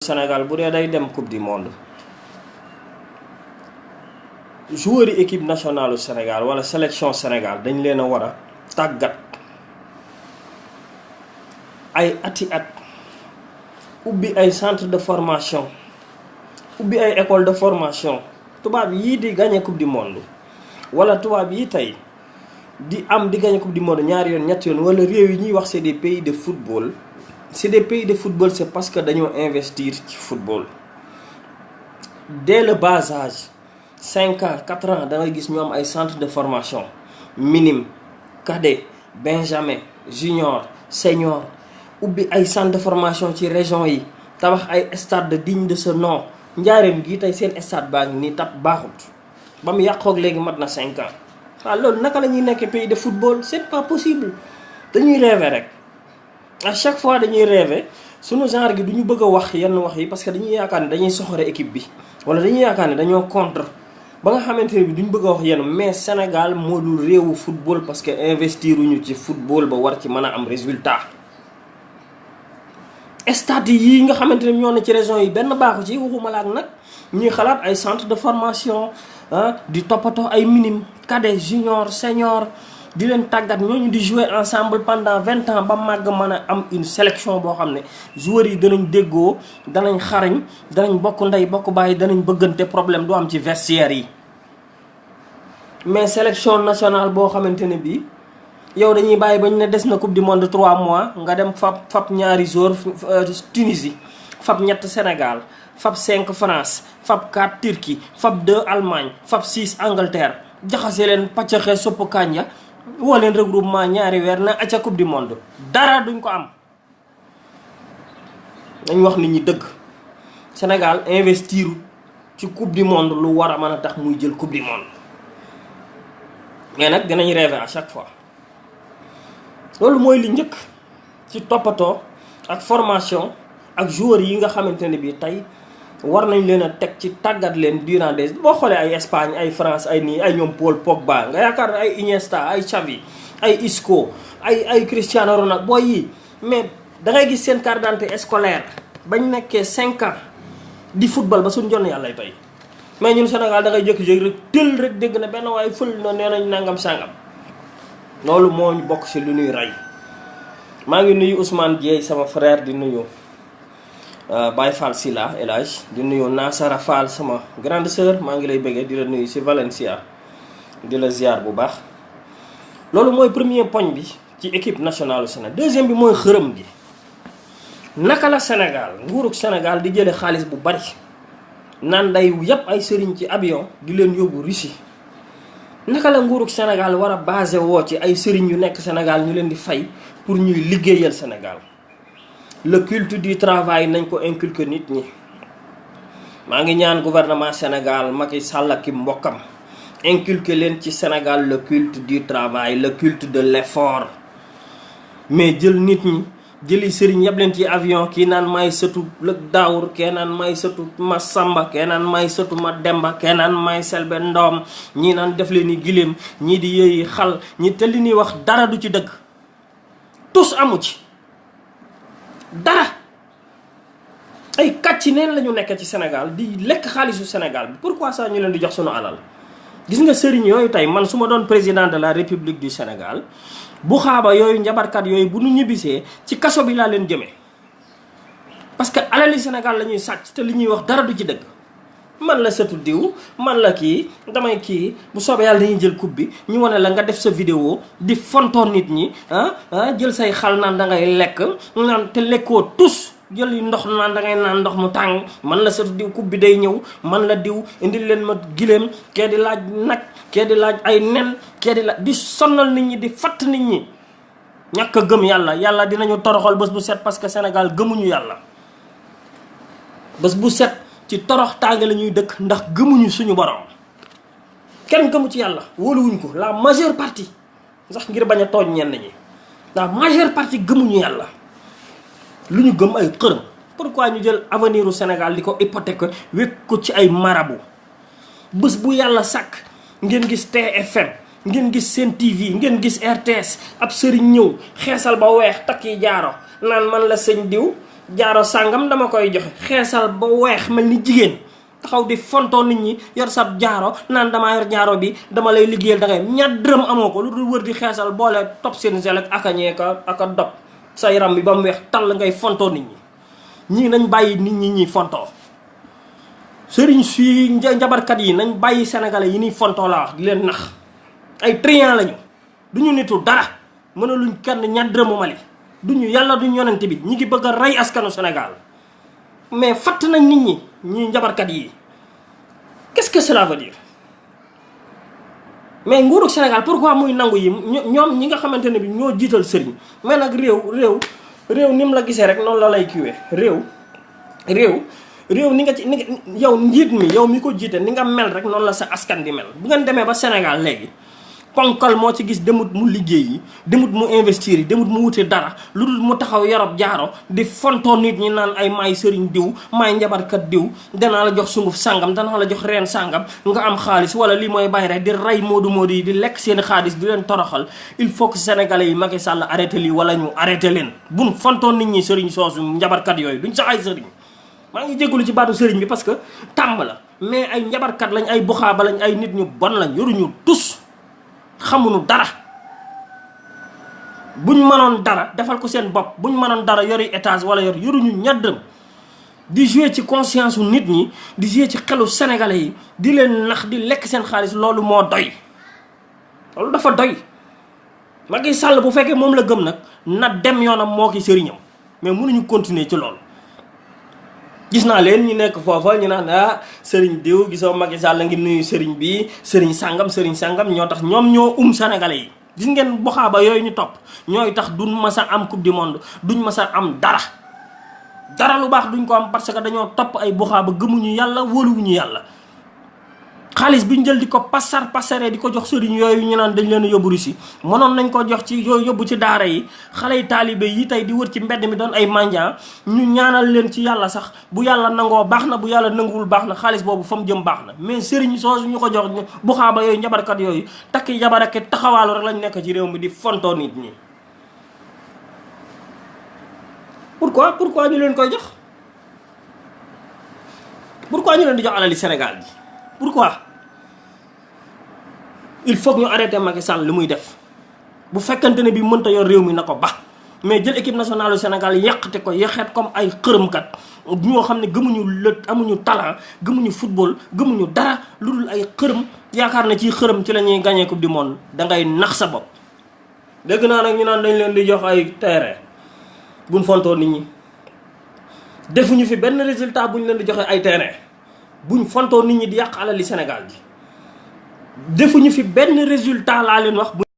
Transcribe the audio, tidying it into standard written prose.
Sénégal bu dee day dem coupe du monde joueurs yi équipe nationale du Sénégal wala sélection Sénégal dañ leen a war a tàggat ay ati at ubbi ay centre de formation ubbi ay école de formation tubaab yii di gagné coupe du monde wala tubaab yi tey di gagné coupe du monde ñaari yoon ñetti yoon wala réew yi ñuy wax c'est des pays de football. C'est des pays de football, c'est parce que dañoo investir ci football dès le bas âge 5 ans 4 ans da ngay gis ñu am ay centre de formation minime cadet benjamin junior senior ubbi ay centre de formation ci région yi tabax ay stade digne de ce nom njaareem gi tey seen stade baa ngi nii tab baaxut ba mu yàqoog léegi mat na 5 ans waaw loolu naka la ñuy nekk pays de football c'est pas possible dañuy rêver rek. À chaque fois dañuy rêver sunu genre gi duñu bëgg a wax yenn wax yi parce que dañuy yaakaar ne dañuy soxore équipe bi wala dañuy yaakaar ne dañoo contre ba nga xamante ne bi duñu bëgg a wax yenn mais Sénégal moo dul réewu football parce que investiruñu ci football ba war ci mën a am résultat. Stade yi nga xamante ne ñoo ne ci région yi benn baaxu ci waxuma la ak nag ñuy xalaat ay centre de formation di toppatoo ay minime cadet junior senior. di leen tàggat ñooñu di jouer ensemble pendant 20 ans ba màgg mën a am une sélection boo xam ne joueurs yi danañ déggoo danañ xarañ danañ bokk ndey bokk bàyyi danañ bëggante problème du am ci vestiaire yi. mais sélection nationale boo xamante ne bii yow dañuy bàyyi ba ñu ne des na coupe du monde 3 mois nga dem fab ñaari joueurs Tunisie fab ñett Sénégal fab 5 France fab 4 Turquie fab 2 Allemagne fab 6 Angleterre jaxase leen pàccaxee sopp kànja woo leen regroupement ñaari weer na acca coupe du monde dara duñ ko am. dañ wax nit ñi dëgg Sénégal investir ci coupe du monde lu war a mën a tax muy jël coupe du monde mais nag dinañ rêver à chaque fois. loolu mooy li njëkk ci toppatoo ak formation ak joueurs yi nga xamante ne bii tey war nañ leen a teg ci tàggat leen durant des boo xoolee ay Espagne ay France ay nii ay ñoom Paul Pogba nga yaakaar ne ay Iniesta ay Xavi ay Isco ay Cristiano Ronaldo booy yi mais da ngay gis seen carte d'identité scolaire bañ nekkee 5 ans di football ba suñ jonn yàlla tey mais ñun Sénégal da ngay jékki-jékki rek tël rek dégg na benn waaye fël na nee nañ nangam sangam loolu moo ñu bokk ci lu ñuy rey. maa ngi nuyu Ousmane Dieye sama frère di nuyu Baye Fall Sila El Hadj di nuyu Nasara Fall sama grande sœur maa ngi lay bëggee di la nuyu ci Valencia di la ziar bu baax. loolu mooy premier poñ bi ci équipe nationale du Sénégal. deuxième bi mooy xërëm gi naka la Sénégal nguurug Sénégal di jële xaalis bu bari naan day yépp ay sëriñ ci avion di leen yóbbu Russie naka la nguurug Sénégal war a basé woo ci ay sëriñ yu nekk Sénégal ñu leen di fay pour ñuy liggéeyal Sénégal. le culte du travail nañ ko inculquer nit ñi maa ngi ñaan gouvernement Sénégal Macky Sall ak mbokkam inculquer leen ci Sénégal le culte du travail le culte de l'effort mais jël nit ñi jëli sëriñ yëpp leen ci avion kii naan may sëtu lëg daawur kee naan may sëtu ma samba kee naan may sëtu ma demba kee naan may selbe ndoom ñii naan def leen ni giléem ñii di yëyi xal ñi te li ñuy wax dara du ci dëgg tous amu ci dara ay kàcci neen la ñu nekk ci Sénégal di lekk xaalisu Sénégal bi pourquoi ça ñu leen di jox sunu alal gis nga sëriñ yooyu tey man su ma doon président de la République du Sénégal bu xaaba yooyu njabarkat yooyu bu nu ñibbisee ci kaso bi laa leen jëmee parce que alali Sénégal la ñuy sàcc te li ñuy wax dara du ci dëgg man la sëtu diw man la kii damay kii bu soobee yàlla dañuy jël coupe bi ñu wane la nga def sa vidéo di fontoon nit ñi jël say xal naan da ngay lekk naan te lekkoo tus jël yi ndox naan da ngay naan ndox mu tàng man la sëtu diw coupe bi day ñëw man la diw indil leen ma giléem kee di laaj nag kee di laaj ay nen kee di laaj di sonnal nit ñi di fatt nit ñi ñàkk a gëm yàlla dinañu toroxal bés bu set parce que Sénégal gëmuñu yàlla bés bu set ci torox tànge la ñuy dëkk ndax gëmuñu suñu borom kenn gëmu ci yàlla wóoluwuñ ko la majeure partie sax ngir bañ a tooñ ñenn ñi la majeure partie gëmuñu yàlla lu ñu gëm ay xërëm pourquoi ñu jël avenir u Sénégal di ko hypothèque wékk ko ci ay marabu bés bu yàlla sàkk ngeen gis TFM ngeen gis Sen TV ngeen gis RTS ab sëriñ ñëw xeesal ba weex takki jaaro naan man la sëñ diw jaaro sàngam dama koy joxe xeesal ba weex mel ni jigéen taxaw di fontoo nit ñi yor sab jaaro naan damaa yor jaaro bi dama lay liggéeyal da ngay ñaar dërëm amoo ko lu dul wër di xeesal boole topp seen gel ak akañee aka dog sa yaram bi ba mu weex tàll ngay fontoo nit ñi ñii nañ bàyyi nit ñi ñuy fontoo sëriñ si njabarkat yi nañ bàyyi sénégalais yi ñuy fontoo la wax di leen nax ay triant lañu duñu nitu dara mënaluñ kenn ñaar dërëmu Mali duñu yàlla duñu yonente bi ñi ngi bëgg a rey askanu Sénégal mais fatt nañ nit ñi ñuy njabarkat yi qu'est-ce que cela veut dire mais nguuru Sénégal pourquoi muy nangu yi ñoom ñi nga xamante ne bi ñoo jiital sëriñ mais nag réew ni mu la gisee rek noonu la lay kiiwee réew ni nga ci ni yow njiit mi yow mi ko jiite ni nga mel rek noonu la sa askan di mel bu ngeen demee ba Sénégal léegi ponkal moo ci gis demut mu liggéey yi demut mu investir yi demut mu wuti dara lu dul mu taxaw yorob jaaro di fontoo nit ñi naan ay maay sëriñ diw maay njabarkat diw danaa la jox sunguf sàngam danaa la jox reen sàngam nga am xaalis wala lii mooy bàyyi rek di rey moodu yi di lekk seen xaalis di leen toroxal il faut que sénégalais yi Macky Sall arrêté lii wala ñu arrêté leen buñ fontoo nit ñi sëriñ soosu njabarkat yooyu duñ sax ay sëriñ maa ngi jégalu ci baatu sëriñ bi parce que tàmm la mais ay njabarkat lañ ay buxaaba lañ ay nit ñu bon lañ yoruñu tus xamuñu dara buñ mënoon dara defal ko seen bopp buñ mënoon dara yori étage wala yoruñu ñaddëm di jouer ci conscience u nit ñi di jouer ci xelu sénégalais yi di leen nax di lekk seen xaalis loolu moo doy loolu dafa doy Macky Sall bu fekkee moom la gëm nag na dem yoonam moo ki sëriñam mais mënuñu continuer ci loolu gis naa leen ñu nekk foofa ñu naan sëriñ diw gisoo Macky Sall ngi nuyu sëriñ bi sëriñ sàngam ñoo tax ñoom ñoo sénégalais yi gis ngeen boxaaba yooyu ñu topp ñooy tax duñ mas a am coupe du monde duñ mas a am dara lu baax duñ ko am parce que dañoo topp ay boxaaba gëmuñu yàlla wóoluwuñu yàlla xaalis bi ñu jël di ko pasaree di ko jox sëriñ yooyu ñu naan dañ leen yóbbu Russie mënoon nañ ko jox ci yooyu yóbbu ci daara yi xale yi taalibe yi tey di wër ci mbedd mi doon ay mandian ñu ñaanal leen ci yàlla sax bu yàlla nangoo baax na bu yàlla nanguwul baax na xaalis boobu fa mu jëm baax na mais sëriñ soosu ñu ko jox bu xaaba yooyu njabarkat yooyu takki jabarake taxawaalu rek lañ nekk ci réew mi di fontoo nit ñi pourquoi ñu leen koy jox pourquoi ñu leen di jox alali Sénégal ji pourquoi il faut que ñu arrêté Macky Sall li muy def bu fekkante ne bi mënta yor réew mi na ko ba mais jël équipe nationale du Sénégal yàqate ko yaxeet comme ay xërëmkat ñoo xam ne gëmuñu amuñu talent gëmuñu football gëmuñu dara lu dul ay xërëm yaakaar na ci xërëm ci la ñuy gagné coupe du monde dangay nax sa bopp. dégg naa nag ñu naan dañ leen di jox ay terrain buñ fontoo nit ñi defuñu fi benn résultat buñ leen di joxe ay terrain buñ fontoo nit ñi di yàq alali Sénégal ji defuñu fi benn résultat laa leen wax.